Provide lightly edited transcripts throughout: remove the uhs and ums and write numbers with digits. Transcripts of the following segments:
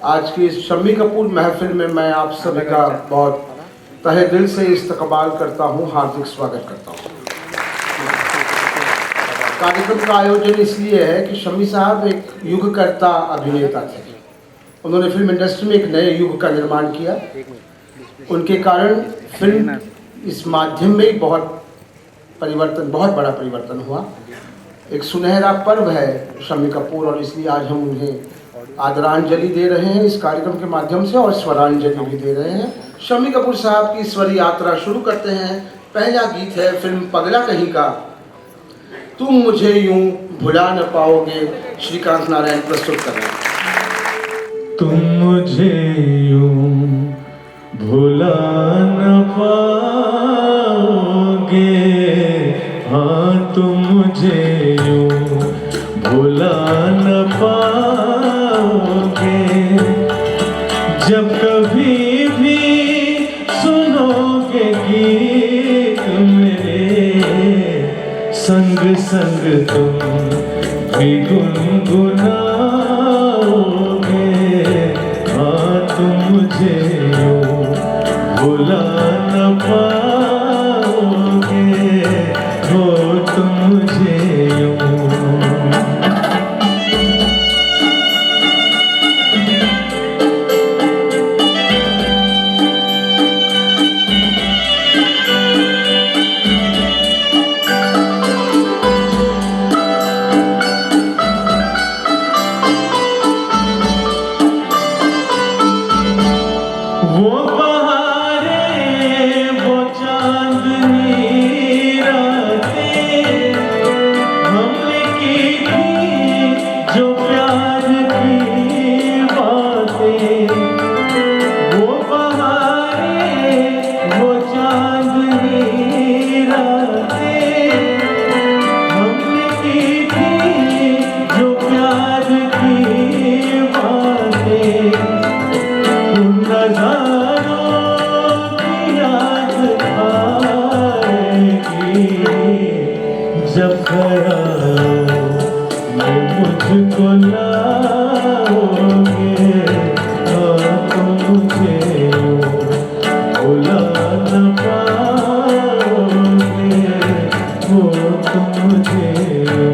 आज की इस शम्मी कपूर महफिल में मैं आप सभी का बहुत तहे दिल से इस्तकबाल करता हूँ, हार्दिक स्वागत करता हूँ। कार्यक्रम का आयोजन इसलिए है कि शम्मी साहब एक युगकर्ता अभिनेता थे। उन्होंने फिल्म इंडस्ट्री में एक नए युग का निर्माण किया। उनके कारण फिल्म इस माध्यम में बहुत बड़ा परिवर्तन हुआ। एक सुनहरा पर्व है शम्मी कपूर, और इसलिए आज हम उन्हें आदरांजलि दे रहे हैं इस कार्यक्रम के माध्यम से, और स्वरांजलि भी दे रहे हैं। शम्मी कपूर साहब की स्वर यात्रा शुरू करते हैं। पहला गीत है फिल्म पगला कहीं का, तुम मुझे यूं भुला न पाओगे। श्रीकांत नारायण प्रस्तुत कर रहे हैं। तुम मुझे यूं भुला न पाओगे, हाँ तुम मुझे यूं भुला न पाओगे। जब कभी भी सुनोगे गीत मेरे, संग संग तुम भी गुनगुनाओगे। हाँ तुम मुझे यूं भुला न पाओगे, हो तुम मुझे यूं। वो बहारें, वो चांदनी रातें हमने की थी जो प्यार की बातें। वो बहारें, वो चांदनी रातें हमने की थी जो प्यार की बातें। नज़ारों की याद आएगी जब ख्यालों में मुझको लाओगे। हाँ तुम मुझे यूं भुला न पाओगे, हो तुम मुझे यूं।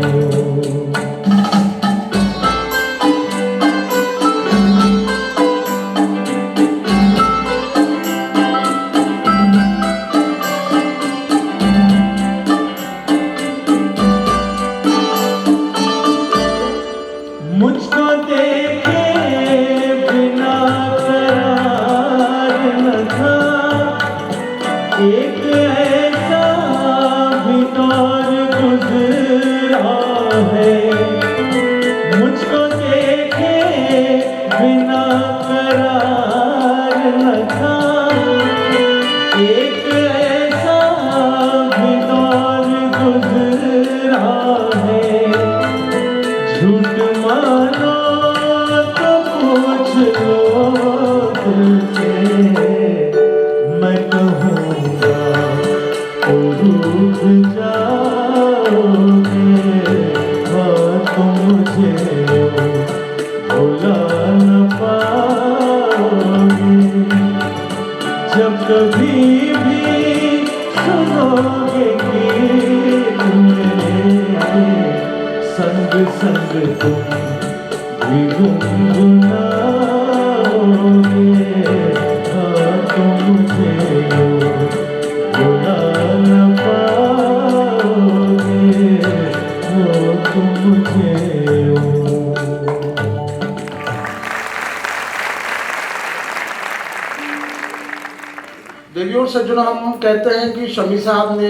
मुझको देखे बिना करार न था, एक ऐसा भी दौर गुजरा है। मुझको देखे बिना करार न था, एक ऐसा भी दौर गुजरा है। झूठ मानो तो पूछ लो दिल से, मैं कहूँगा तो रूठ जाओगे। हाँ तुम मुझे भुला न पाओगे। जब कभी भी सुनोगे गीत मेरे, संग संग तुम भी गुनगुनाओगे। हाँ तुम मुझे यूं भुला न पाओगे, हो तुम मुझे यूं। देवियों और सज्जनों, हम कहते हैं कि शम्मी साहब ने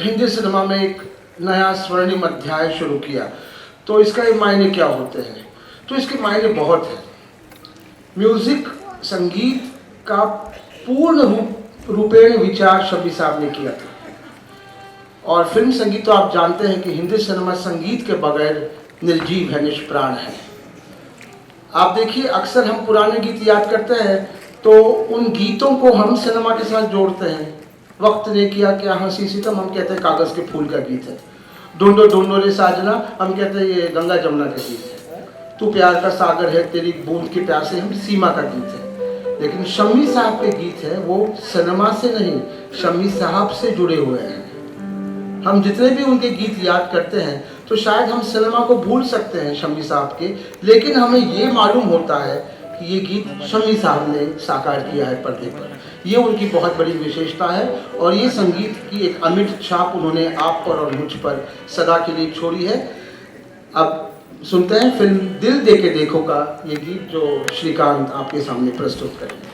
हिंदी सिनेमा में एक नया स्वर्णिम अध्याय शुरू किया। तो इसका ये मायने क्या होते हैं? तो इसके मायने बहुत हैं। म्यूजिक, संगीत का पूर्ण रूपेण विचार शम्मी साहब ने किया था। और फिल्म संगीत तो आप जानते हैं कि हिंदी सिनेमा संगीत के बगैर निर्जीव है, निष्प्राण है। आप देखिए, अक्सर हम पुराने गीत याद करते हैं तो उन गीतों को हम सिनेमा के साथ जोड़ते हैं। वक्त ने किया क्या हंसी सितम, हम कहते हैं कागज़ के फूल का गीत है। ढूंढो ढूंढो रे साजना, हम कहते हैं ये गंगा जमुना का गीत है। तू प्यार का सागर है, तेरी बूंद के प्यार से, हम सीमा का गीत है। लेकिन शम्मी साहब के गीत है वो सिनेमा से नहीं, शम्मी साहब से जुड़े हुए हैं। हम जितने भी उनके गीत याद करते हैं तो शायद हम सिनेमा को भूल सकते हैं शम्मी साहब के, लेकिन हमें ये मालूम होता है कि ये गीत शम्मी साहब ने साकार किया है पर्दे पर। ये उनकी बहुत बड़ी विशेषता है और ये संगीत की एक अमिट छाप उन्होंने आप पर और मुझ पर सदा के लिए छोड़ी है। अब सुनते हैं फिल्म दिल दे के देखो का ये गीत जो श्रीकांत आपके सामने प्रस्तुत करेंगे।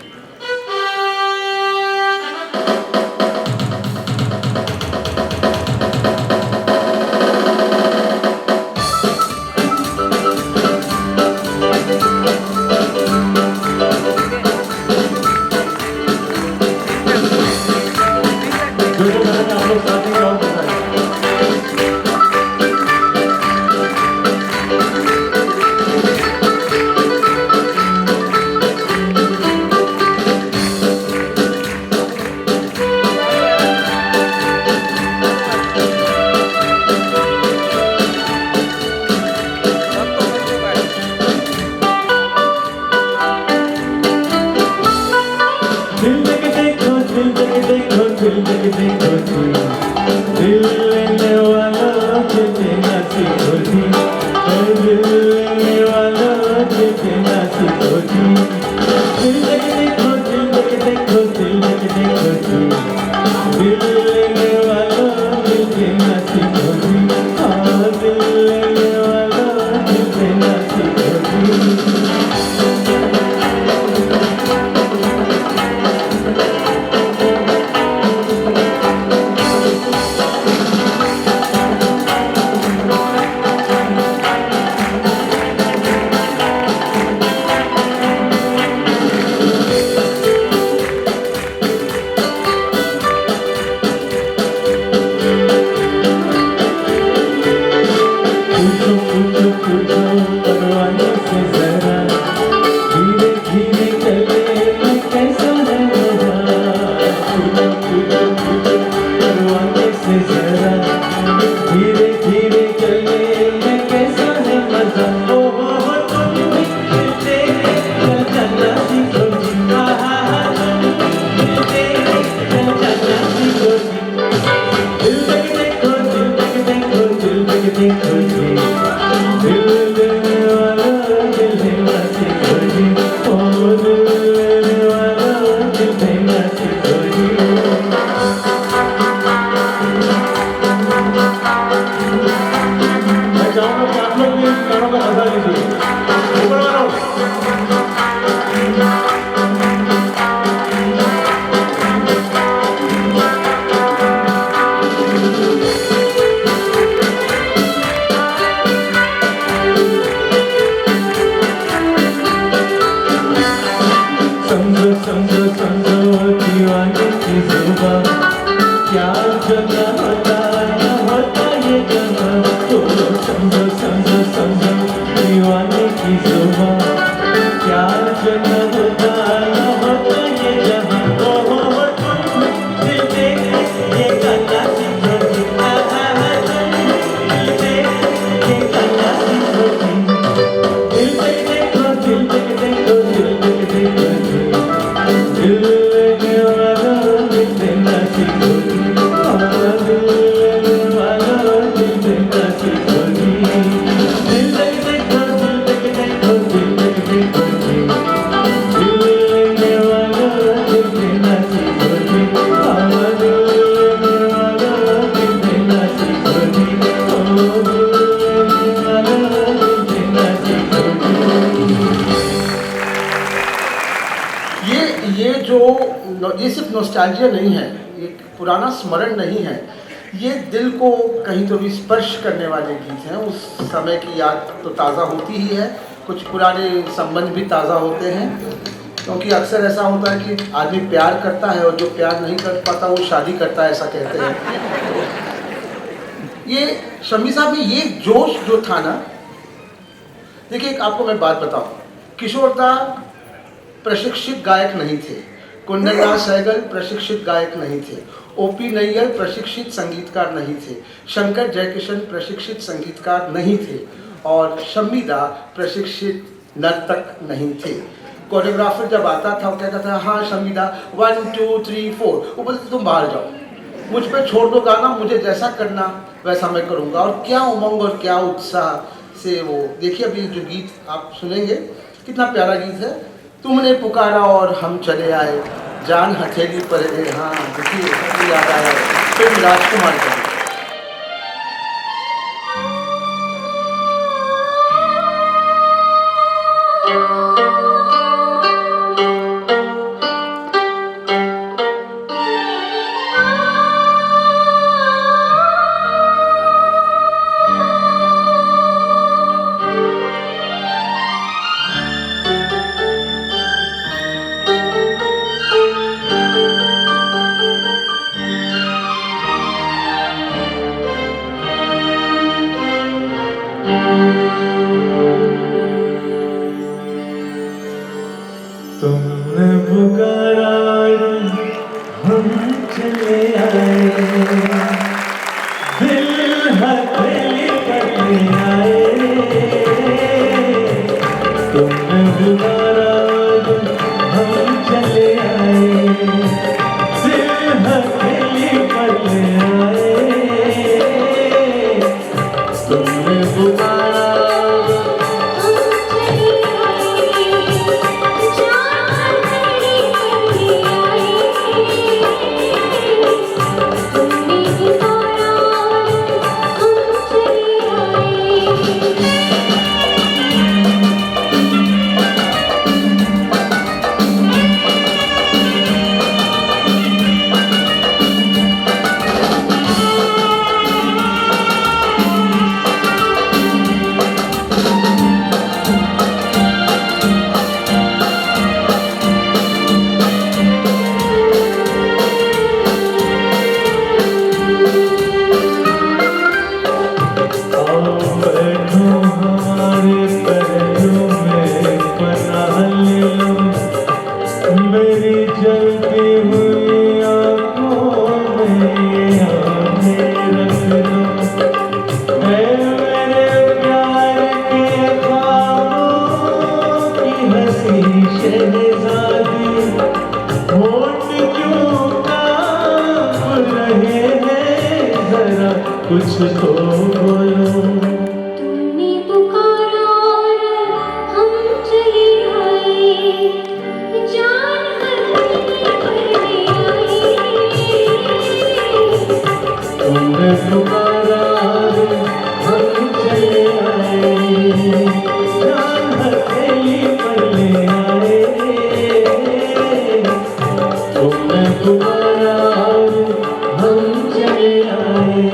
ये सिर्फ नॉस्टैल्जिया नहीं है, एक पुराना स्मरण नहीं है, ये दिल को कहीं तो भी स्पर्श करने वाले गीत हैं। उस समय की याद तो ताज़ा होती ही है, कुछ पुराने संबंध भी ताज़ा होते हैं, क्योंकि अक्सर ऐसा होता है कि आदमी प्यार करता है और जो प्यार नहीं कर पाता वो शादी करता है, ऐसा कहते हैं। ये शम्मी साहब में ये जोश जो था ना, देखिए एक आपको मैं बात बताऊं, किशोर दा प्रशिक्षित गायक नहीं थे, कुंदनदास सहगल प्रशिक्षित गायक नहीं थे, ओपी नैयर प्रशिक्षित संगीतकार नहीं थे, शंकर जयकिशन प्रशिक्षित संगीतकार नहीं थे, और शम्मीदा प्रशिक्षित नर्तक नहीं थे। कोरियोग्राफर जब आता था वो कहता था हाँ शम्मीदा 1 2 3 4, वो बोलते तुम बाहर जाओ, मुझ पे छोड़ दो गाना, मुझे जैसा करना वैसा मैं करूँगा। और क्या उमंग और क्या उत्साह से वो, देखिए अभी जो गीत आप सुनेंगे कितना प्यारा गीत है, तुमने पुकारा और हम चले आए, जान हथेली पर है। हाँ देखिए याद आया फिल्म राजकुमार का। तुमने पुकारा हम चले आए, दिल हथेली पर ले आए। तुमने पुकारा हम चले आए, दिल हथेली पर ले आए। तुमने पुकारा कुछ तो बोलो। तुमने पुकारा और हम चले आए, जान हथेली पर ले आए। तुमने पुकारा और हम चले आए, जान हथेली पर ले आए। तुमने पुकारा और हम चले आए।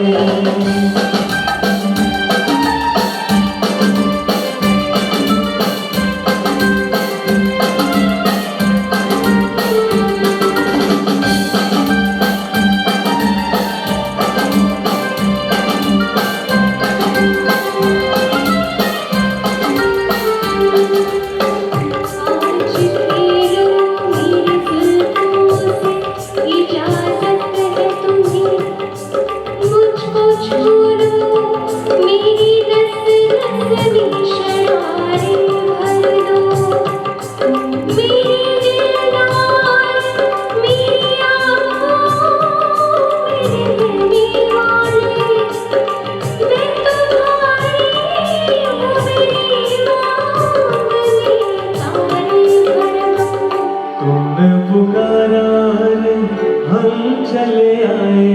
चले आए,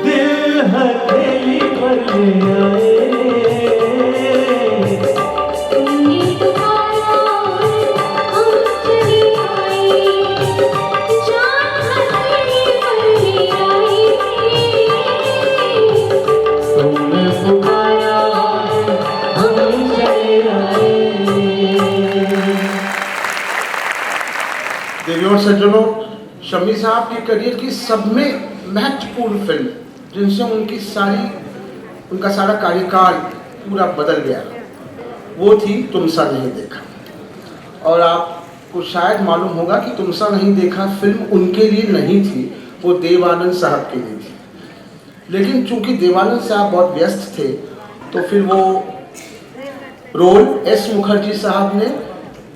दिल हथेली पर ले आए। तुमने पुकारा हम चले आए, जान हथेली पर ले आए। तुमने पुकारा हम चले आए। देवियों और सज्जनों, शम्मी साहब के करियर की सब में महत्वपूर्ण फिल्म जिनसे उनका सारा कार्यकाल पूरा बदल गया, वो थी तुमसा नहीं देखा। और आपको शायद मालूम होगा कि तुमसा नहीं देखा फिल्म उनके लिए नहीं थी, वो देवानंद साहब के लिए थी। लेकिन चूंकि देवानंद साहब बहुत व्यस्त थे तो फिर वो रोल एस मुखर्जी साहब ने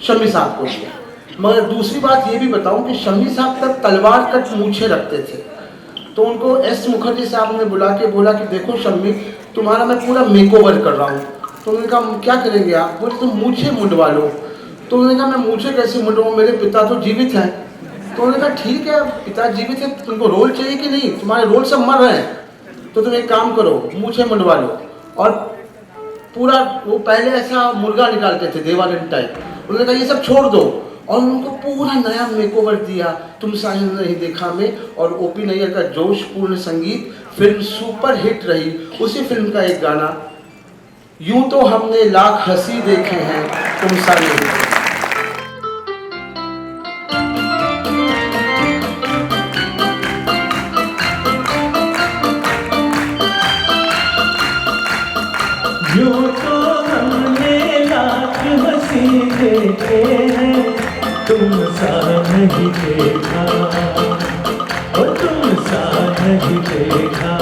शम्मी साहब को दिया। मगर दूसरी बात ये भी बताऊं कि शम्मी साहब तक तलवार कट मूछे रखते थे, तो उनको एस मुखर्जी साहब ने बुला के बोला कि देखो शम्मी, तुम्हारा मैं पूरा मेकओवर कर रहा हूँ। तो उन्होंने कहा क्या करेंगे आप? बोले तुम मूछे मुंडवा लो। तो उन्होंने कहा मैं मूछे कैसे मुंडवाऊँ, मेरे पिता तो जीवित हैं। तो उन्होंने कहा ठीक है, पिता जीवित है, तुमको रोल चाहिए कि नहीं? तुम्हारे रोल सब मर रहे हैं, तो तुम एक काम करो, मूछे मुंडवा लो। और पूरा वो पहले ऐसा मुर्गा निकालते थे देवानंद टाइप, उन्होंने कहा ये सब छोड़ दो, और उनको पूरा नया मेकओवर दिया तुम साहिल नहीं देखा में। और ओपी नैयर का जोशपूर्ण संगीत, फिल्म सुपर हिट रही। उसी फिल्म का एक गाना, यूं तो हमने लाख हंसी देखे हैं तुम सा नहीं देखा। यूं तो हमने लाख हंसी देखे हैं तुम सा नहीं देखा, ओ तुम सा नहीं देखा।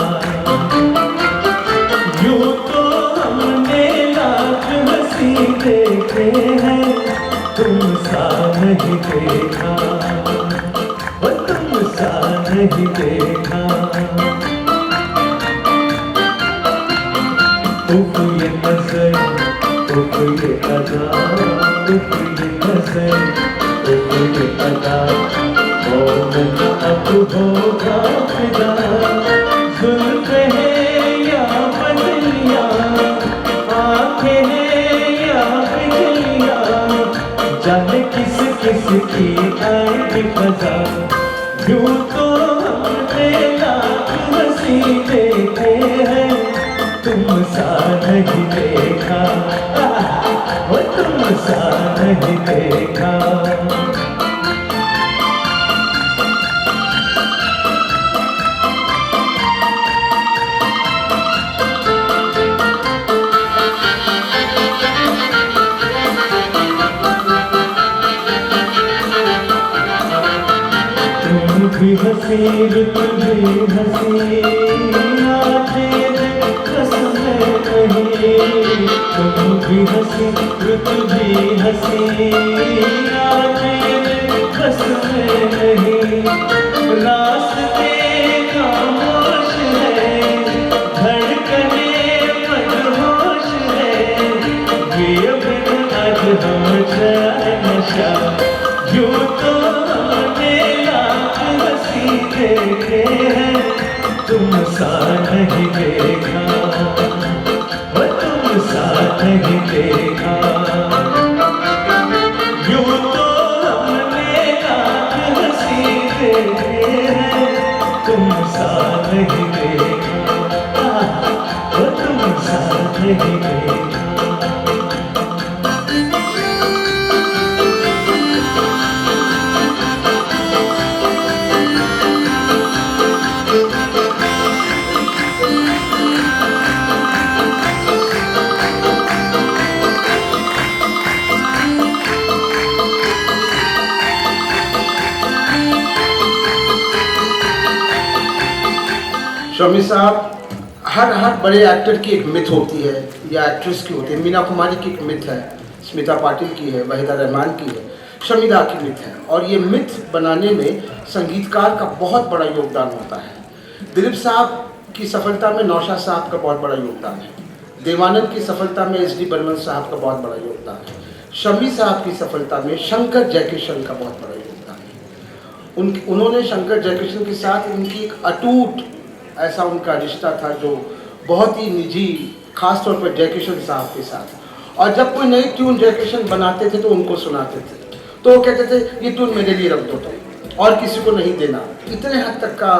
यूं तो हमने लाख हंसी देखे हैं तुम सा नहीं देखा, ओ तुम सा नहीं देखा। उफ ये नज़र, उफ ये अदा, उफ ये नज़र, उफ ये अदा, मोहन अब होगा फिदा। जुल्फ़ है या बदलियाँ, आँखें हैं या बिजलियाँ, जाने किस किस की आएगी फ़ज़ा। यूं तो हमने लाख हंसी देखे हैं तुम सा नहीं देखा, वो तुम सा नहीं देखा। तुम भी हंसी, तुम भी हंसी, आज ये दिन कसम नहीं। तुम भी हंसी, तुम भी हंसी, आज ये दिन कसम नहीं। रास्ते खामोश है, धड़कने मदहोश है, ये बिन आज हम जाए नशा। यूं तो हमने लाख हंसी देखे हैं तुम सा नहीं देखा, वो तुम सा नहीं देखा। यूं तो हमने लाख हंसी देखे हैं तुम सा नहीं देखा, वो तुम सा नहीं देखा। शम्मी साहब, हर बड़े एक्टर की एक मिथ होती है या एक्ट्रेस की होती है। मीना कुमारी की एक मिथ है, स्मिता पाटिल की है, वहीदा रहमान की है, शम्मी दा की मिथ है। और ये मिथ बनाने में संगीतकार का बहुत बड़ा योगदान होता है। दिलीप साहब की सफलता में नौशाद साहब का बहुत बड़ा योगदान है। देवानंद की सफलता में एस डी बर्मन साहब का बहुत बड़ा योगदान है। शम्मी साहब की सफलता में शंकर जयकिशन का बहुत बड़ा योगदान है। उन्होंने शंकर जयकिशन के साथ उनकी एक अटूट ऐसा उनका रिश्ता था जो बहुत ही निजी, खास तौर पर जयकिशन साहब के साथ। और जब कोई नई ट्यून जयकिशन बनाते थे तो उनको सुनाते थे, तो वो कहते थे ये ट्यून मेरे लिए रख दो तुम, और किसी को नहीं देना। इतने हद तक का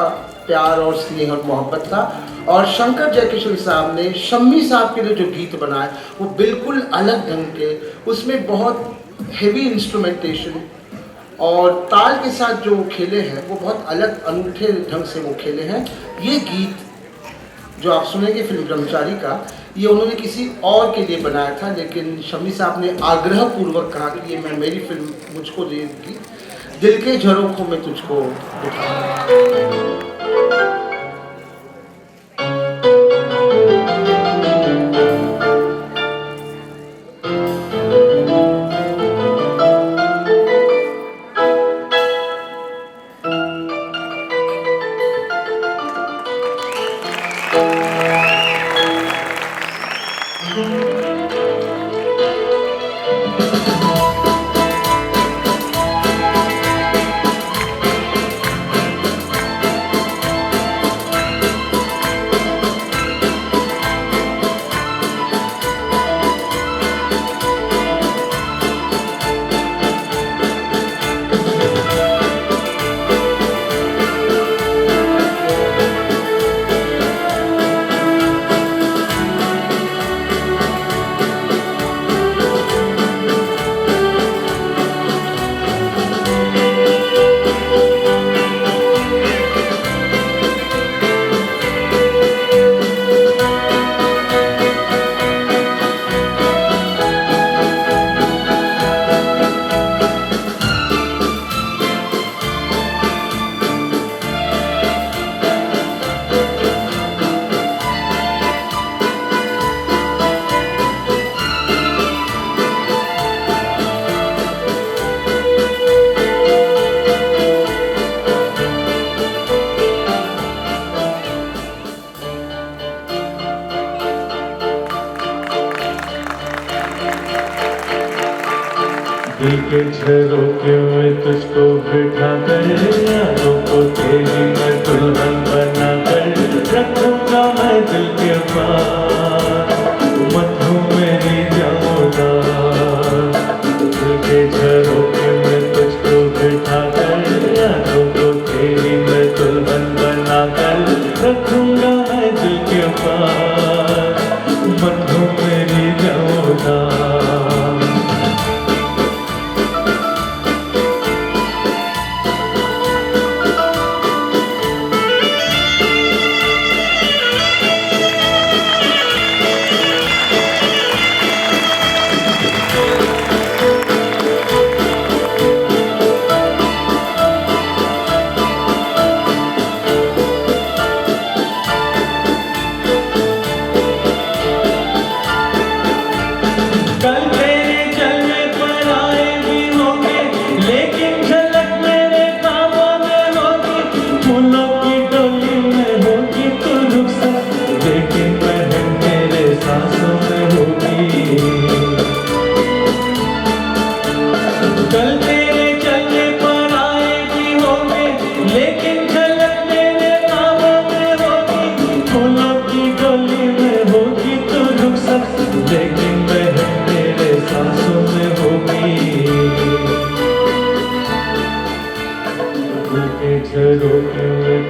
प्यार और स्नेह और मोहब्बत था। और शंकर जयकिशन साहब ने शम्मी साहब के लिए जो गीत बनाए वो बिल्कुल अलग ढंग के, उसमें बहुत हेवी इंस्ट्रूमेंटेशन और ताल के साथ जो खेले हैं वो बहुत अलग अनूठे ढंग से वो खेले हैं। ये गीत जो आप सुनेंगे फिल्म ब्रह्मचारी का, ये उन्होंने किसी और के लिए बनाया था, लेकिन शम्मी साहब ने आग्रहपूर्वक कहा कि ये मैं मेरी फिल्म मुझको दे दी, दिल के झरोखों में तुझको बिठा। दिल के झरोखे में तुझको बिठा कर, यादों को तेरी मैं दुल्हन बना कर रखूंगा मैं दिल के पास, मत हो मेरी जाऊंगा। दिल के झरोखे में तुझको बिठा कर, यादों को तेरी मैं दुल्हन बना कर रखूंगा मैं दिल के पास, मत हो मेरी जाऊंगा।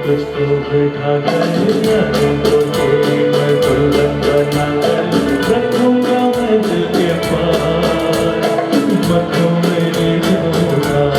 तुझको बिठा कर, यादों को तेरी मैं दुल्हन बना कर रखूंगा मैं दिल के पास, मत हो मेरी जाऊंगा।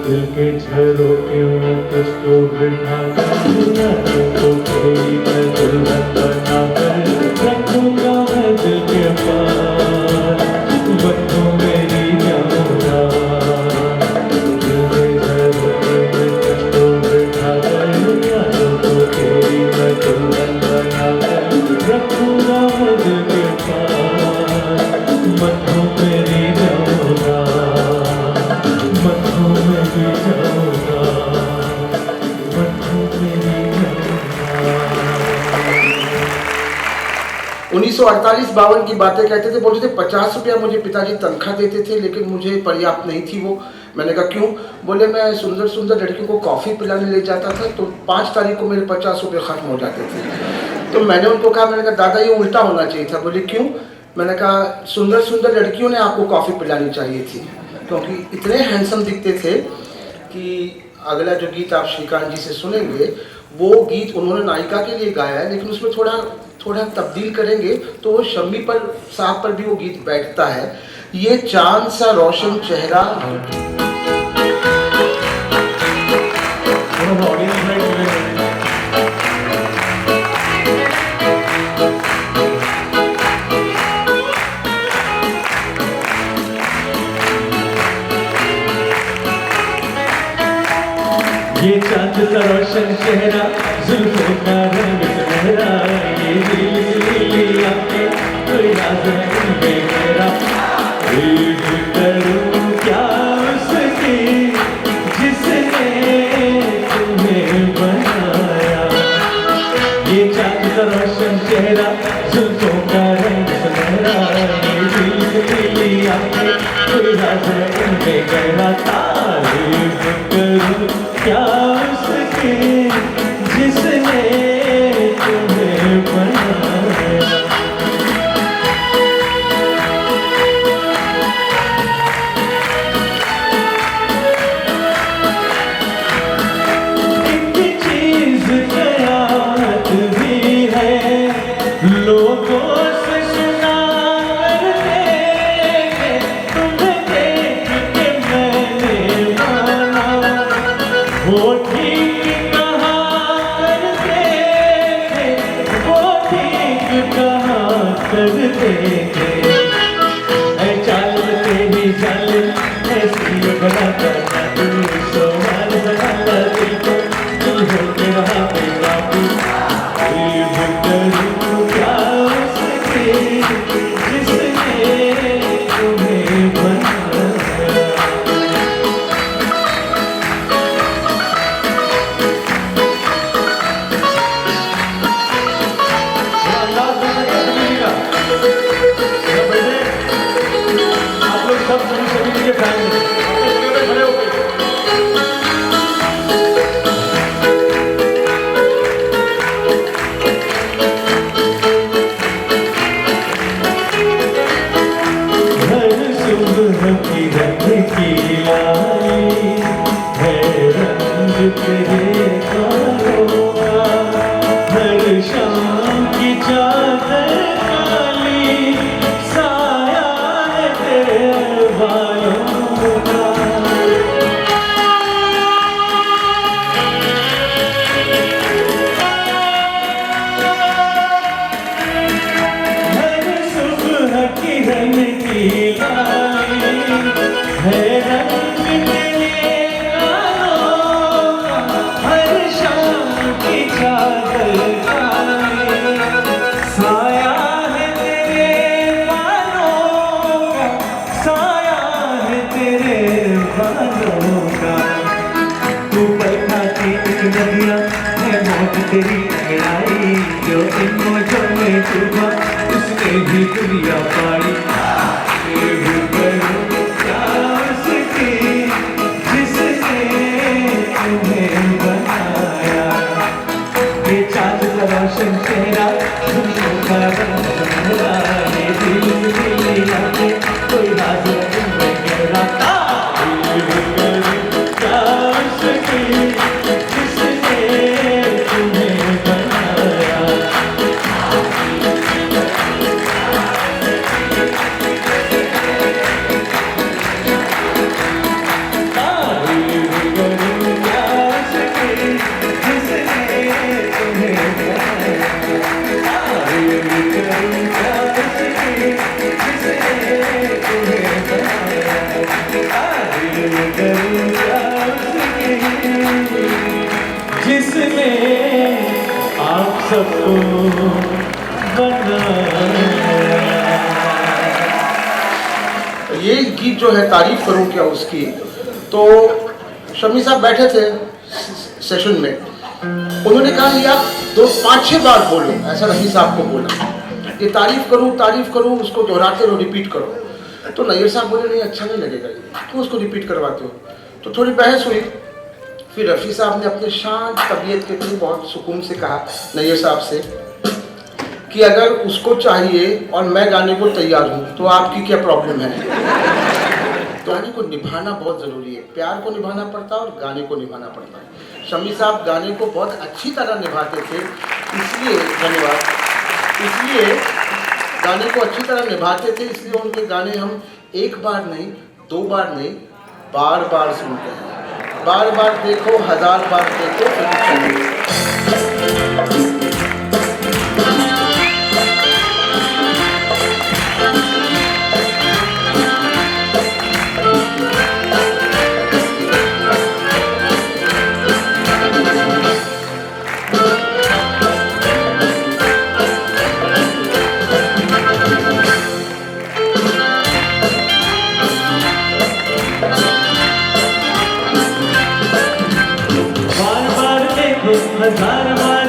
दिल के झरोखे में तुझको बिठा कर, यादों को तेरी मैं दुल्हन बना कर रखूंगा मैं दिल के पास, मत हो मेरी जाऊंगा। दिल के झरोखे में तुझको बिठा कर, यादों को तेरी मैं दुल्हन बना कर रखूंगा मैं दिल के पास, मत हो मेरी जाऊंगा, मत हो मेरी जाऊंगा, मत हो मेरी जाऊंगा। 1948-52 की बातें कहते थे, बोलते थे 50 रुपया मुझे पिताजी तनख्वाह देते थे, लेकिन मुझे पर्याप्त नहीं थी वो। मैंने कहा क्यों? बोले मैं सुंदर सुंदर लड़कियों को कॉफ़ी पिलाने ले जाता था तो 5 तारीख को मेरे 50 रुपये ख़त्म हो जाते थे। तो मैंने उनको कहा, मैंने कहा दादा ये उल्टा होना चाहिए था। बोले क्यों? मैंने कहा सुंदर सुंदर लड़कियों ने आपको कॉफ़ी पिलानी चाहिए थी, क्योंकि इतने हैंडसम दिखते थे कि अगला जो गीत आप श्रीकांत जी से सुनेंगे वो गीत उन्होंने नायिका के लिए गाया है, लेकिन उसमें थोड़ा तब्दील करेंगे तो वो शम्मी पर साहब पर भी वो गीत बैठता है। ये चांद सा रोशन चेहरा, ये चांद सा रोशन चेहरा, जुल्फों का रंग सुनहरा, ये नीली आंखें कोई राज है मेरा, करूं क्या उसकी जिसने तुम्हें बनाया। ये चांद सा रोशन चेहरा, जुल्फों का रंग सुनहरा, ये नीली आंखें कोई राज है मेरा, तारीफ करूं क्या उसकी जिसने तुम्हें बनाया। कर देंगे ऐ चालते ही चल ऐसी बना करना तू सोमार बनाना दिल को दिल हो के रहा बेकाबू करूँ क्या उसके जिसने तुम्हें बनाया आप लोग सब सभी के फैन खड़े हो गए हर सुबह की रंग की लाई है रंग तेरे तारों का हर शाम की चादर काली साया है तेरे बालों का हर सुबह की रंग की लाई है रंग तेरे गालों का हर शाम की चादर काली साया है तेरे बालों का साया है तेरे बालों का तू बैठा की नदियाँ है मौत तेरी अंगड़ाई जो इन मौजों में डूबा उसने भी दुनिया पाई ये भी करूँ क्या उसकी जिसने तुम्हें बनाया ये चाँद का रोशन चेहरा तुमको बना ये दिल मिला के कोई राज तुम्हें गहरा ये भी करूँ क्या उसकी जिसने तुम्हें बनाया जिसने आप सबको बनाया ये गीत जो है तारीफ करूं क्या उसकी, तो शमी साहब बैठे थे सेशन में, उन्होंने कहा ये आप 5-6 बार बोलो, ऐसा रफी साहब को बोला, ये तारीफ करूं उसको दोहराते रहो, रिपीट करो। तो नैयर साहब बोले नहीं अच्छा नहीं लगेगा, क्यों उसको रिपीट करवाते हो। तो थोड़ी बहस हुई, फिर रफ़ी साहब ने अपने शांत तबीयत के थ्रू बहुत सुकून से कहा नैयर साहब से कि अगर उसको चाहिए और मैं गाने को तैयार हूँ तो आपकी क्या प्रॉब्लम है। तो गाने को निभाना बहुत ज़रूरी है, प्यार को निभाना पड़ता है और गाने को निभाना पड़ता है। शमी साहब गाने को बहुत अच्छी तरह निभाते थे, इसलिए धन्यवाद, इसलिए गाने को अच्छी तरह निभाते थे, इसलिए उनके गाने हम एक बार नहीं, 2 बार नहीं, बार बार सुनते हैं। बार बार देखो, 1000 बार देखो, फिर चलिए। बार बार देखो, 1000 बार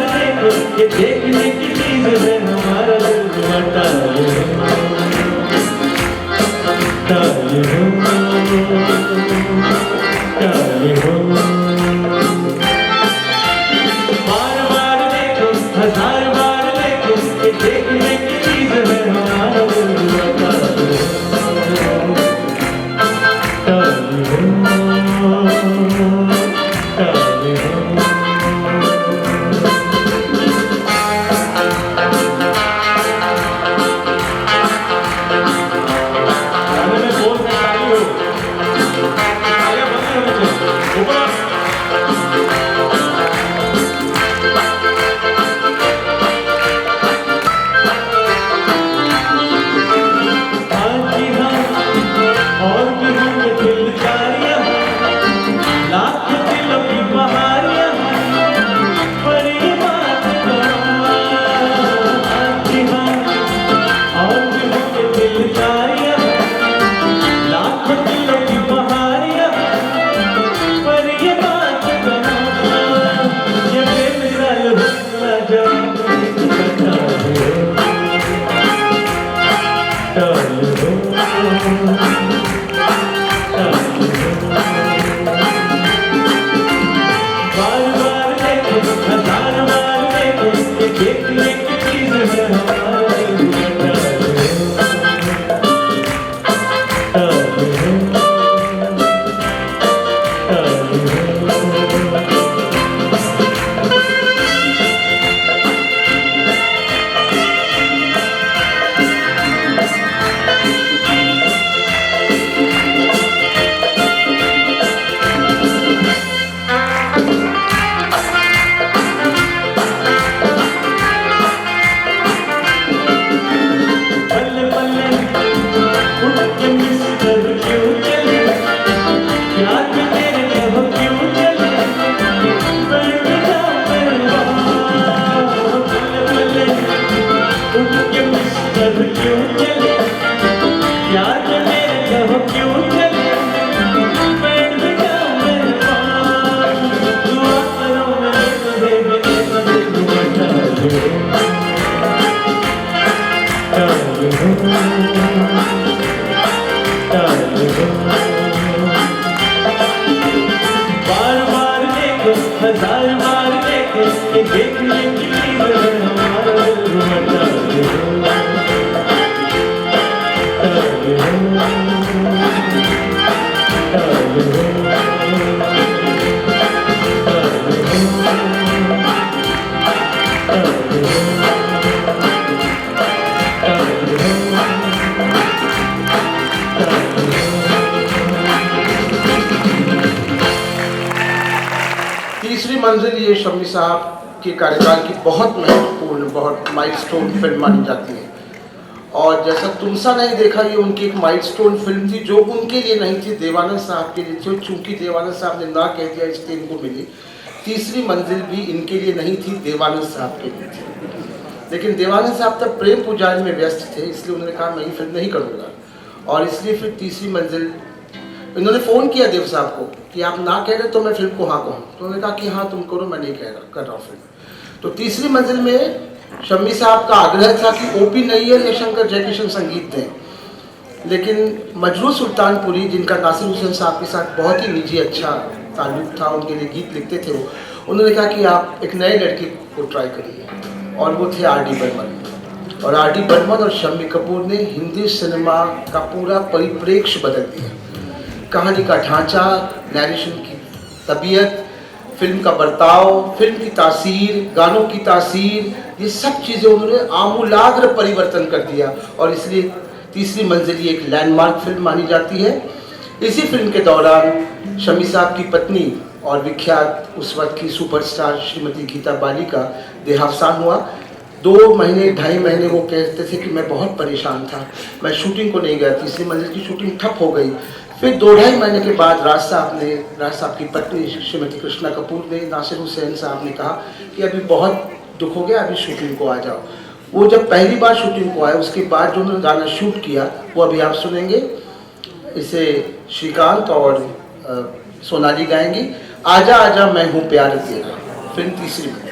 सब क्यों चले यार मेरे कहो क्यों चले बैठ भी जाऊं मैं पास दुआ करो मेरे तुझे बार बार देखो हजार बार देखो कि देखने की चीज़ है हमारा दिल बता तीसरी मंजिल ये शम्मी साहब के कार्यकाल की बहुत महत्वपूर्ण, बहुत माइलस्टोन फिल्म मानी जाती है। और जैसा तुमसा नहीं देखा, ये उनकी एक माइलस्टोन फिल्म थी जो उनके लिए नहीं थी, देवानंद साहब के लिए थी। और चूंकि देवानंद साहब ने ना कह दिया इसलिए इनको मिली। तीसरी मंजिल भी इनके लिए नहीं थी, देवानंद साहब के लिए थी। लेकिन देवानंद साहब तब प्रेम पुजारी में व्यस्त थे, इसलिए उन्होंने कहा मैं ये फिल्म नहीं करूँगा। और इसलिए फिर तीसरी मंजिल, इन्होंने फ़ोन किया देव साहब को कि आप ना कह रहे तो मैं फिल्म को हाँ कहूँ। तो उन्होंने कहा कि हाँ तुम करो, मैं नहीं कर रहा हूँ फिल्म। तो तीसरी मंजिल में शम्मी साहब का आग्रह था कि ओपी नैयर या शंकर जयकिशन संगीत दें। लेकिन मजरू सुल्तानपुरी, जिनका नासिर हुसैन साहब के साथ बहुत ही निजी अच्छा ताल्लुक था, उनके लिए गीत लिखते थे वो, उन्होंने कहा कि आप एक नए लड़के को ट्राई करिए, और वो थे आर डी बर्मन। और आर डी बर्मन और शम्मी कपूर ने हिंदी सिनेमा का पूरा परिप्रेक्ष्य बदल दिया। कहानी का ढांचा, नैरेशन की तबीयत, फिल्म का बर्ताव, फिल्म की तासीर, गानों की तासीर, ये सब चीज़ें उन्होंने आमूलाग्र परिवर्तन कर दिया। और इसलिए तीसरी मंजिल ये एक लैंडमार्क फिल्म मानी जाती है। इसी फिल्म के दौरान शम्मी साहब की पत्नी और विख्यात उस वक्त की सुपरस्टार श्रीमती गीता बाली का देहावसान हुआ। 2 महीने 2.5 महीने वो कहते थे कि मैं बहुत परेशान था, मैं शूटिंग को नहीं गया। तीसरी मंजिल की शूटिंग ठप हो गई। फिर 2-2.5 महीने के बाद राज साहब की पत्नी श्रीमती कृष्णा कपूर ने, नासिर हुसैन साहब ने कहा कि अभी बहुत दुख हो गया, अभी शूटिंग को आ जाओ। वो जब पहली बार शूटिंग को आए, उसके बाद जो उन्होंने गाना शूट किया वो अभी आप सुनेंगे। इसे श्रीकांत और सोनाली गाएंगी। आजा आजा मैं हूँ प्यार तेरा, फिल्म तीसरी में।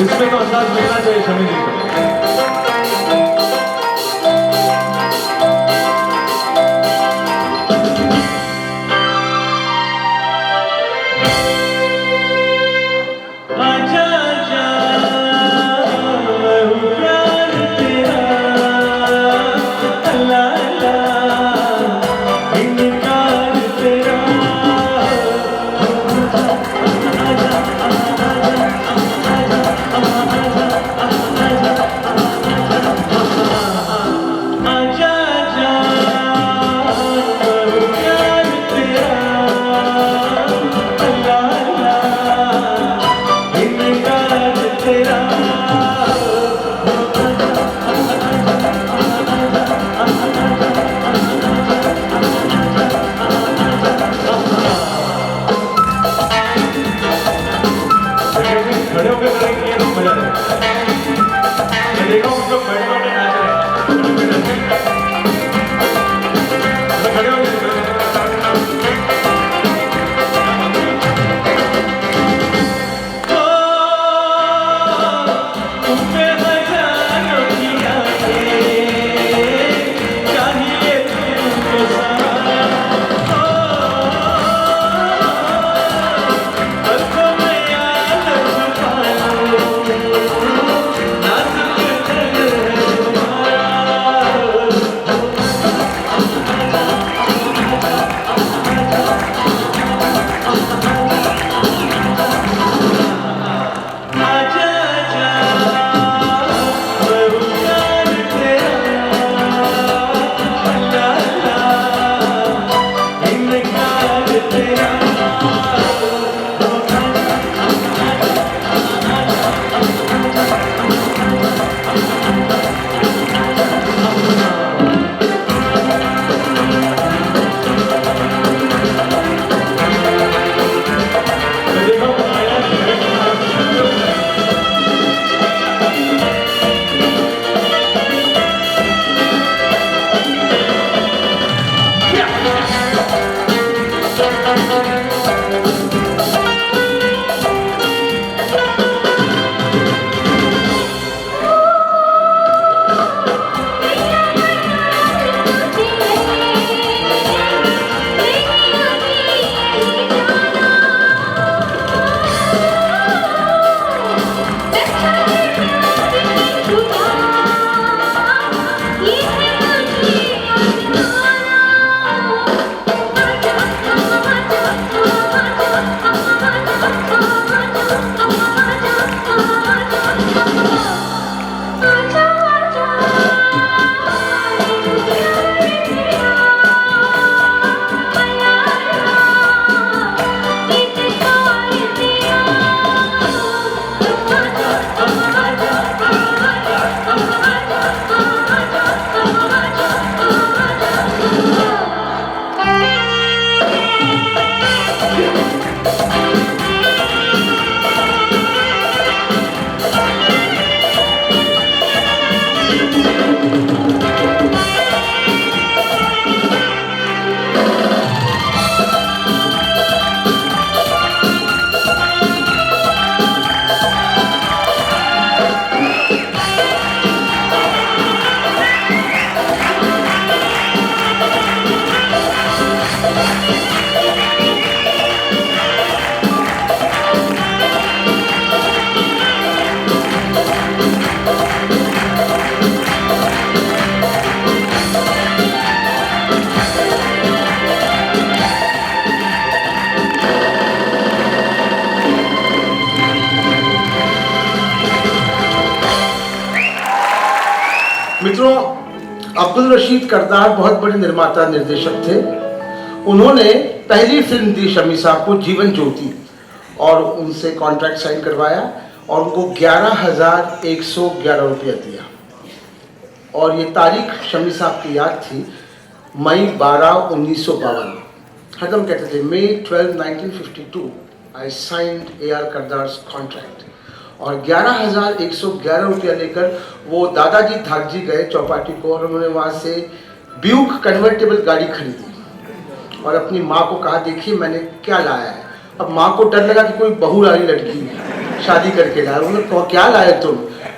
इसमें तो अंदाज मिलना चाहिए शम्मी जी को। आजा आजा मैं हूँ प्यार तेरा, अल्लाह अल्लाह इनकार तेरा। खड़े होकर करेंगे तो मजा आएगा। मैं देखा हूँ लोग बैठे बैठे नाच रहे हैं। खड़े होकर मित्रों, अब्दुल रशीद करदार बहुत बड़े निर्माता निर्देशक थे। उन्होंने पहली फिल्म दी शमी साहब को जीवन ज्योति, और उनसे कॉन्ट्रैक्ट साइन करवाया और उनको 11,111 रुपया दिया। और ये तारीख शमी साहब की याद थी, मई 12, 1952। हरदम कहते थे मई 12, 1952 आई साइंड AR करदार्स कॉन्ट्रैक्ट। और 11,111 रुपया लेकर वो दादाजी धाकजी गए चौपाटी को, और उन्होंने वहाँ से ब्यूक कन्वर्टेबल गाड़ी खरीदी और अपनी माँ को कहा, देखिए मैंने क्या लाया है। अब माँ को डर लगा कि कोई बहू वाली लड़की शादी करके लाया। उन्होंने कहा, क्या लाए तुम?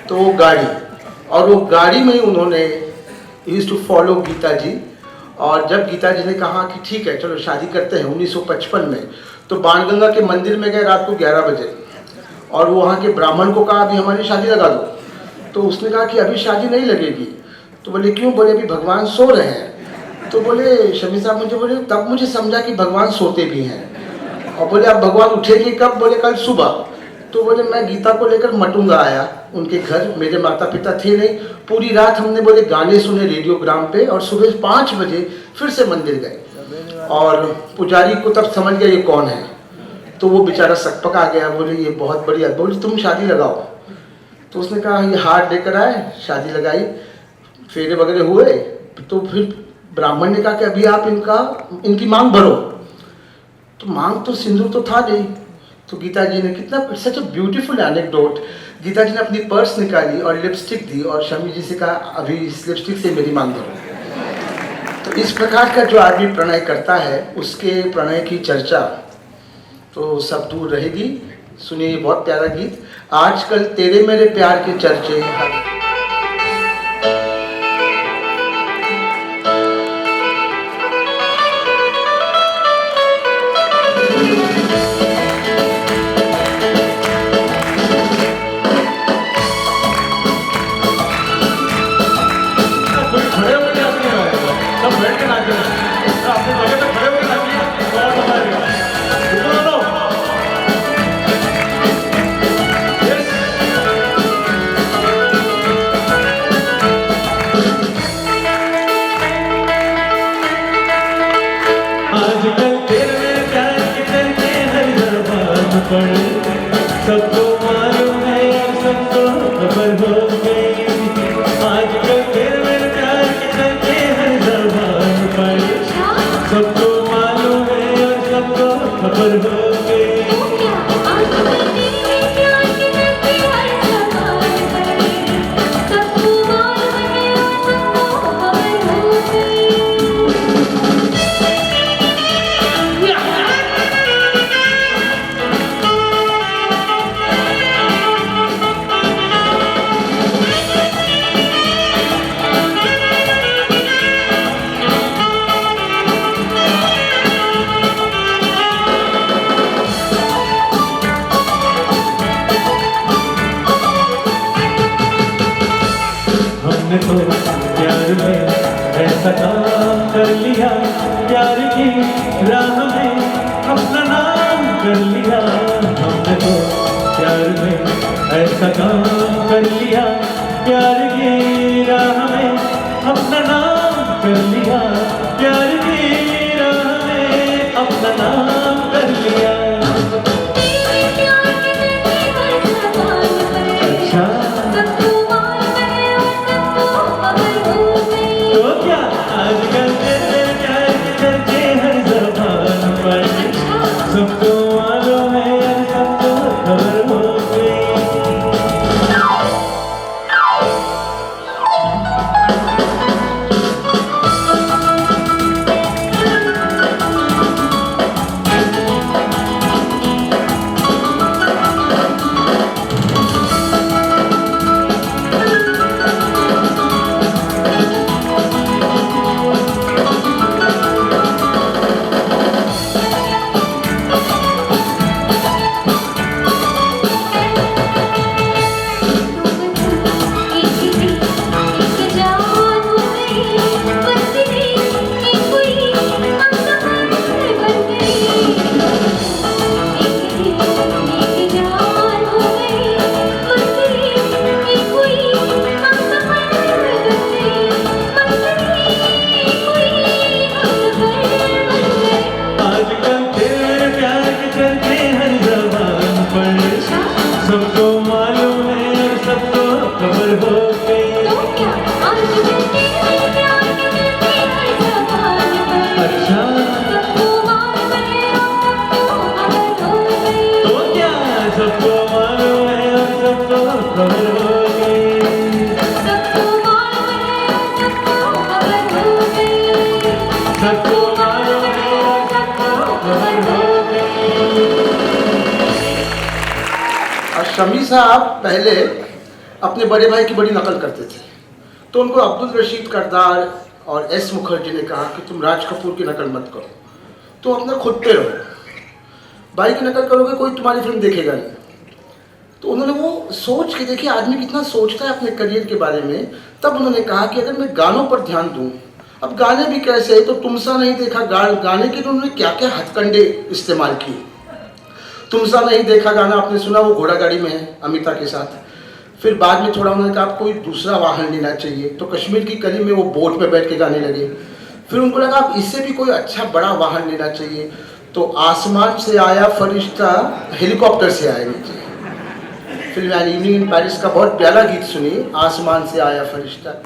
तो वो गाड़ी, और वो गाड़ी में ही उन्होंने यूज्ड टू फॉलो गीता जी। और जब गीता जी ने कहा कि ठीक है चलो शादी करते हैं 1955 में, तो बाणगंगा के मंदिर में गए रात को 11 बजे, और वो वहाँ के ब्राह्मण को कहा अभी हमारी शादी लगा दो। तो उसने कहा कि अभी शादी नहीं लगेगी। तो बोले क्यों? बोले अभी भगवान सो रहे हैं। तो बोले शमी साहब मुझे बोले, तब मुझे समझा कि भगवान सोते भी हैं। और बोले अब भगवान उठेगी कब? बोले कल सुबह। तो बोले मैं गीता को लेकर मटुंगा आया उनके घर, मेरे माता पिता थे नहीं। पूरी रात हमने बोले गाने सुने रेडियोग्राम पे, और सुबह 5 बजे फिर से मंदिर गए। और पुजारी को तब समझ गया ये कौन है, तो वो बेचारा सकपक आ गया। बोले ये बहुत बढ़िया। बोले तुम शादी लगाओ। तो उसने कहा ये हार लेकर आए, शादी लगाई, फेरे वगैरह हुए। तो फिर ब्राह्मण ने कहा कि अभी आप इनकी मांग भरो। तो मांग तो सिंदूर तो था नहीं। तो गीता जी ने, कितना सच अ ब्यूटीफुल एनेक्डोट, गीता जी ने अपनी पर्स निकाली और लिपस्टिक दी और शमी जी से कहा अभी इस लिपस्टिक से मेरी मांग भरो। तो इस प्रकार का जो आदमी प्रणय करता है, उसके प्रणय की चर्चा तो सब दूर रहेगी। सुनिए ये बहुत प्यारा गीत, आजकल तेरे मेरे प्यार के चर्चे। आजकल तेरे मेरे प्यार के चलते हर जबान पर सबको मालूम है और सबको खबर हो गई। आजकल तेरे मेरे प्यार के चलते हर जबान पर सबको मालूम है और सबको खबर हो गई। हमने तो प्यार में ऐसा काम कर लिया, प्यार की राह में अपना नाम कर लिया। हमने तो प्यार में ऐसा काम कर लिया, प्यार की राह में अपना नाम कर लिया, प्यार की राह में अपना नाम कर लिया। अच्छा तो क्या आजकल तेरे प्यार के चर्चे हर ज़बान पर सबको मालूम है और सबको खबर हो गई। शमी साहब पहले अपने बड़े भाई की बड़ी नकल करते थे, तो उनको अब्दुल रशीद करदार और एस मुखर्जी ने कहा कि तुम राज कपूर की नकल मत करो, तुम अपने खुद पे रहो, भाई की नकल करोगे कोई तुम्हारी फिल्म देखेगा नहीं। तो उन्होंने वो सोच के देखी आदमी कितना सोचता है अपने करियर के बारे में। तब उन्होंने कहा कि अगर मैं गानों पर ध्यान दूं, अब गाने भी कैसे, तो तुमसा नहीं देखा गाने के लिए उन्होंने क्या क्या हथकंडे इस्तेमाल किए। तुमसा नहीं देखा गाना आपने सुना, वो घोड़ा गाड़ी में है अमिता के साथ। फिर बाद में थोड़ा उन्होंने कहा आप कोई दूसरा वाहन लेना चाहिए, तो कश्मीर की कली में वो बोट में बैठ के गाने लगे। फिर उनको लगा आप इससे भी कोई अच्छा बड़ा वाहन लेना चाहिए, तो आसमान से आया फरिश्ता हेलीकॉप्टर से आया नीचे। Film an evening in Paris का बहुत प्यारा गीत सुनिए, आसमान से आया फरिश्ता।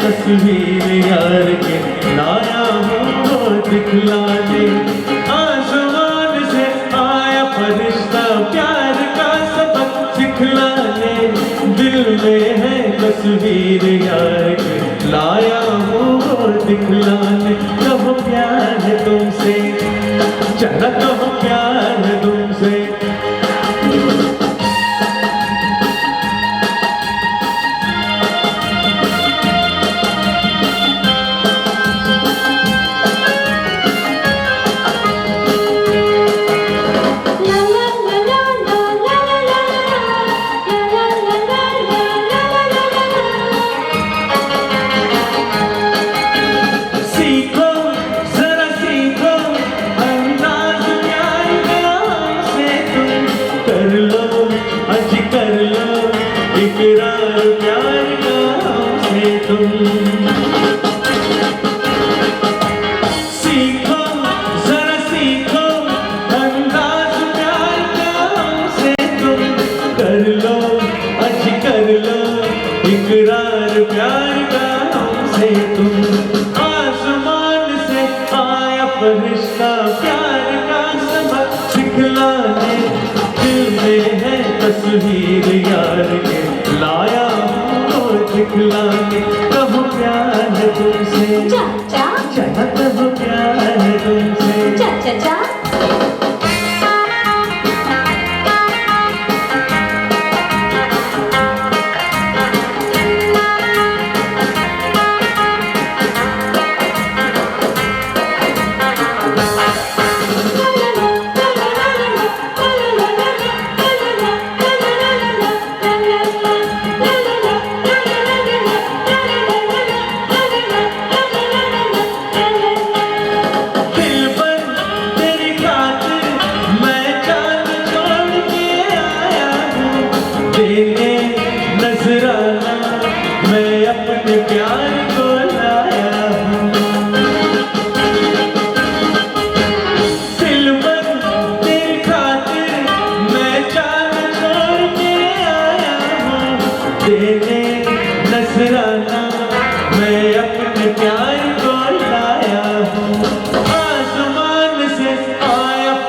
तस्वीर यार के लाया हूँ दिखलाने, आसमान से आया फरिश्ता प्यार का सबक सिखलाने, दिल में है तस्वीर यार के लाया हूँ दिखलाने। कहो प्यार है तुमसे, चला कहो प्यार है तुमसे। फरिश्ता प्यार का सबक सिखलाने, दिल में है तस्वीर यार के लाया हूँ दिखलाने। कहो प्यार है तुमसे, चला कहो प्यार है तुमसे।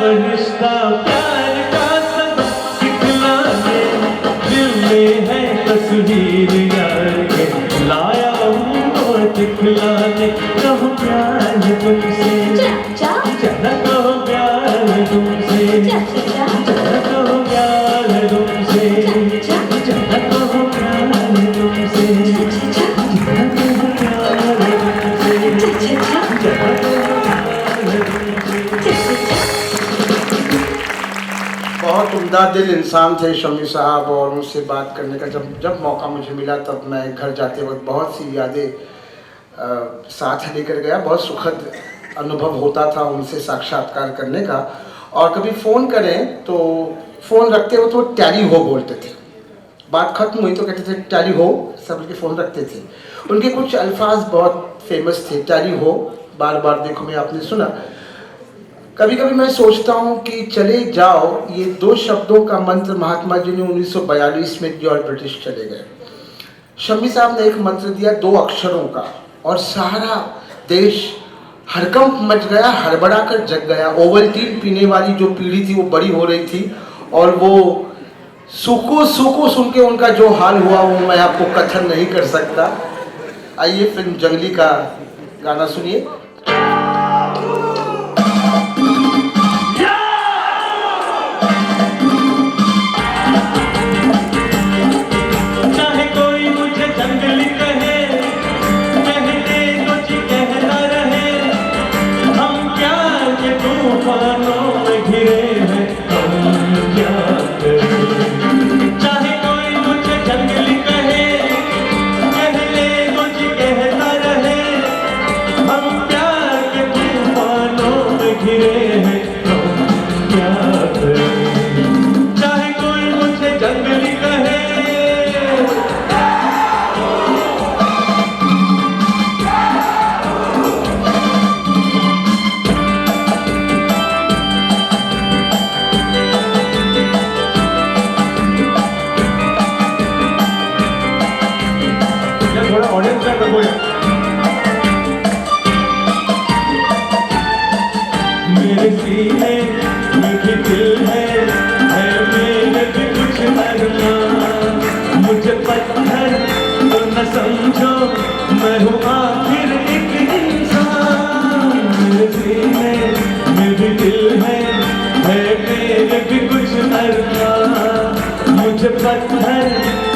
फरिश्ता प्यार का सबक सिखलाने, दिल में है तस्वीर यार के लाया हूँ दिखलाने। कहो प्यार है तुमसे, चला कहो प्यार है तुमसे, चला कहो प्यार है तुमसे, चला कहो प्यार है तुमसे, चला कहो प्यार है तुमसे, चला कहो प्यार है तुमसे। बहुत उम्दा दिल इंसान थे शमी साहब, और उनसे बात करने का जब मौका मुझे मिला तब मैं घर जाते वक्त बहुत सी यादें साथ लेकर गया। बहुत सुखद अनुभव होता था उनसे साक्षात्कार करने का। और कभी फ़ोन करें तो फ़ोन रखते वक्त वो टैली हो बोलते थे, बात खत्म हुई तो कहते थे टैली हो, सब के फ़ोन रखते थे। उनके कुछ अल्फाज बहुत फेमस थे, टैली हो, बार बार देखो में आपने सुना। कभी कभी मैं सोचता हूँ कि चले जाओ, ये दो शब्दों का मंत्र महात्मा जी ने 1942 में दिया और ब्रिटिश चले गए। शम्मी साहब ने एक मंत्र दिया 2 अक्षरों का, और सारा देश हड़कंप मच गया, हड़बड़ा कर जग गया। ओवल्टीन पीने वाली जो पीढ़ी थी वो बड़ी हो रही थी, और वो सूको सूको सुन के उनका जो हाल हुआ वो मैं आपको कथन नहीं कर सकता। आइए फिल्म जंगली का गाना सुनिए। चाहे कोई मुझे जंगली कहे, कहते कुछ कहता रहे, हम प्यार के तूफानों में घिरे हैं, हम क्या करें। चाहे कोई मुझे जंगली कहे, कहते कुछ कहता रहे, हम प्यार के तूफानों में घिरे हैं, हम क्या करें। चाहे कोई मुझे जंगली कहे, थोड़ा ऑडियंस का रखो। मेरे सीने में भी दिल है मेरे भी कुछ अरमान। मुझे पत्थर तो न समझो, मैं हूँ आखिर एक इंसान। मेरे सीने में भी दिल है मेरे भी कुछ अरमान। मुझे पत्थर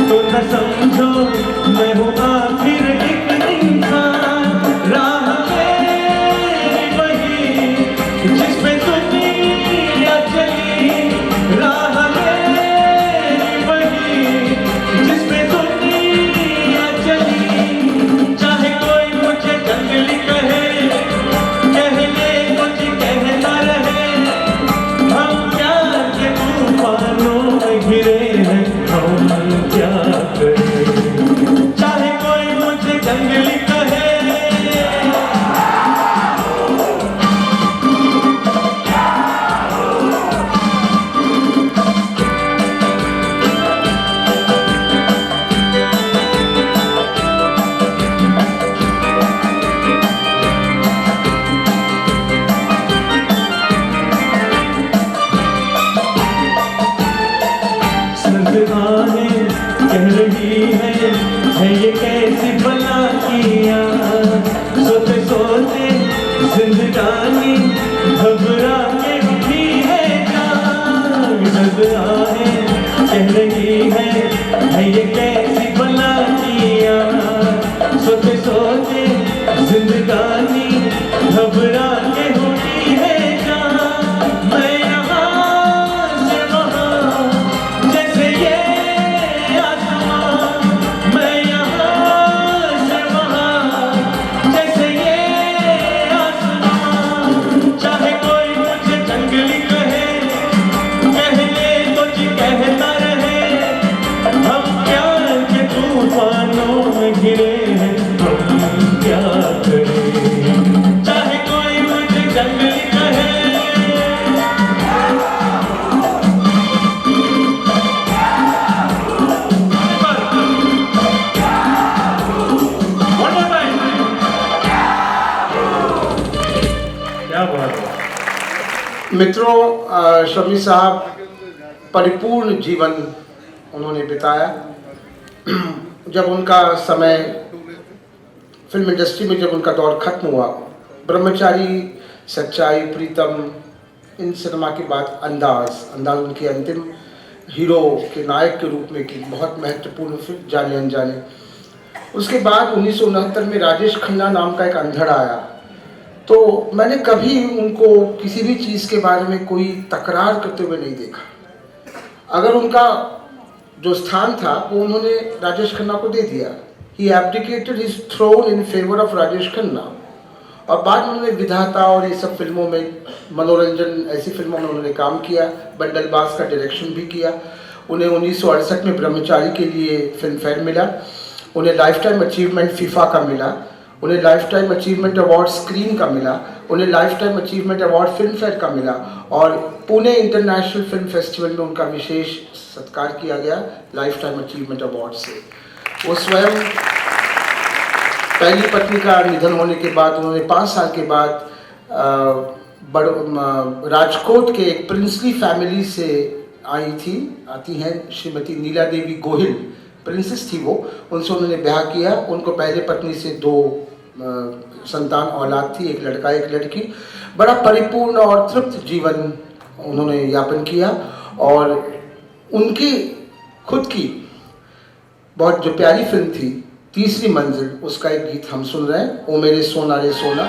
तो न समझो, मैं हूँ आखिर एक इंसान। राह मेरी वही जिस पे दुनिया चली, राह मेरी वही जिस पे दुनिया चली। चाहे कोई मुझे जंगली कहे, कहने कुछ कहता रहे, हम प्यार के तूफानों में घिरे हैं, हम क्या करें। चाहे कोई मुझे जंगली कहे, सदआएं कह रही है ये कैसी भला किया। सोते सोते जिंदगानी घबरा के उठी है जान। सदआएं कह रही है ये कैसी भला किया। सोते सोते जिंदगानी घबरा के उठी है जान। मैं यहाँ से वहाँ जैसे ये आसमां, मैं यहाँ से वहाँ जैसे ये आसमां। चाहे कोई मुझे जंगली कहे, कहने कुछ कहता रहे, हम प्यार के तूफानों में घिरे हैं, हम क्या करें। चाहे कोई मुझे जंगली कहे, क्या बात है। मित्रों, शमी साहब परिपूर्ण जीवन उन्होंने बिताया। जब उनका समय फिल्म इंडस्ट्री में, जब उनका दौर खत्म हुआ, ब्रह्मचारी, सच्चाई, प्रीतम, इन सिनेमा के बाद अंदाज उनके अंतिम हीरो के नायक के रूप में की बहुत महत्वपूर्ण फिल्म जाने अनजाने। उसके बाद 1969 में राजेश खन्ना नाम का एक अंधड़ आया। तो मैंने कभी उनको किसी भी चीज़ के बारे में कोई तकरार करते हुए नहीं देखा। अगर उनका जो स्थान था वो उन्होंने राजेश खन्ना को दे दिया. He abdicated his throne in favour of Rajesh Khanna. और बाद में उन्होंने विधाता और ये सब फिल्मों में, मनोरंजन ऐसी फिल्मों में उन्होंने काम किया. बंडलबाज का डायरेक्शन भी किया. उन्हें 1968 में ब्रह्मचारी के लिए फिल्म फेयर मिला. उन्हें लाइफ टाइम अचीवमेंट फीफा का मिला. उन्हें life time achievement award screen का मिला. उन्हें life time achievement award film fair का मिला. और पुणे इंटरनेशनल फिल्म फेस्टिवल में उनका विशेष सत्कार किया गया लाइफ टाइम अचीवमेंट अवार्ड से. वो स्वयं पहली पत्नी का निधन होने के बाद उन्होंने 5 साल के बाद राजकोट के एक प्रिंसली फैमिली से आती हैं श्रीमती नीला देवी गोहिल, प्रिंसेस थी वो. उनसे उन्होंने ब्याह किया. उनको पहले पत्नी से 2 संतान औलाद थी, एक लड़का एक लड़की. बड़ा परिपूर्ण और तृप्त जीवन उन्होंने यापन किया. और उनकी खुद की बहुत जो प्यारी फिल्म थी तीसरी मंजिल, उसका एक गीत हम सुन रहे हैं. ओ मेरे सोना रे सोना.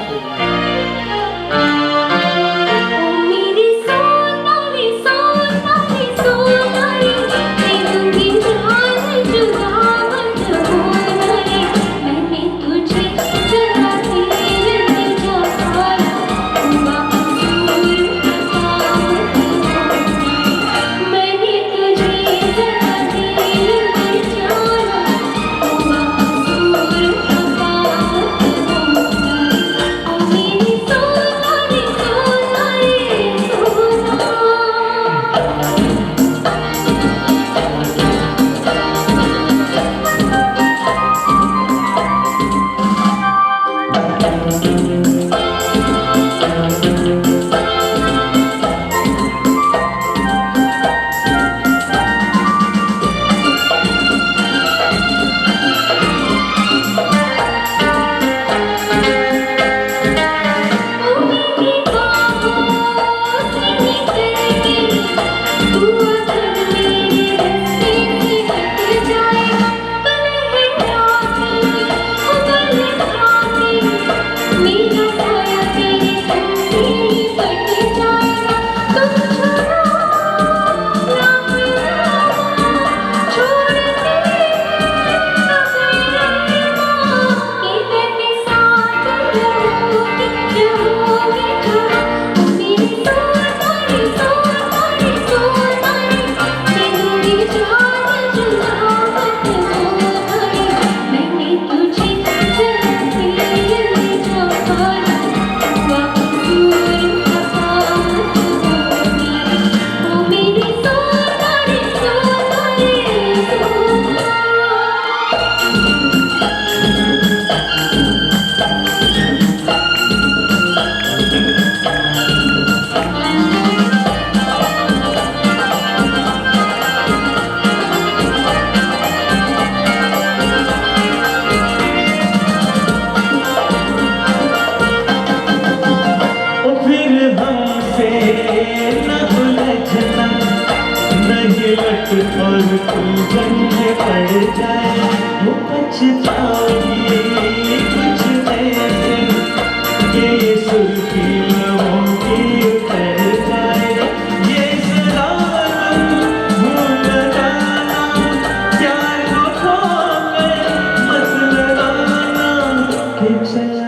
और उलझन में पड़ जाए वो पछताओगी कुछ ऐसे कि ये सुर्खी लबों की उतर जाए. ये सदा भूल जाना प्यार को खोकर मत लगाना कि चला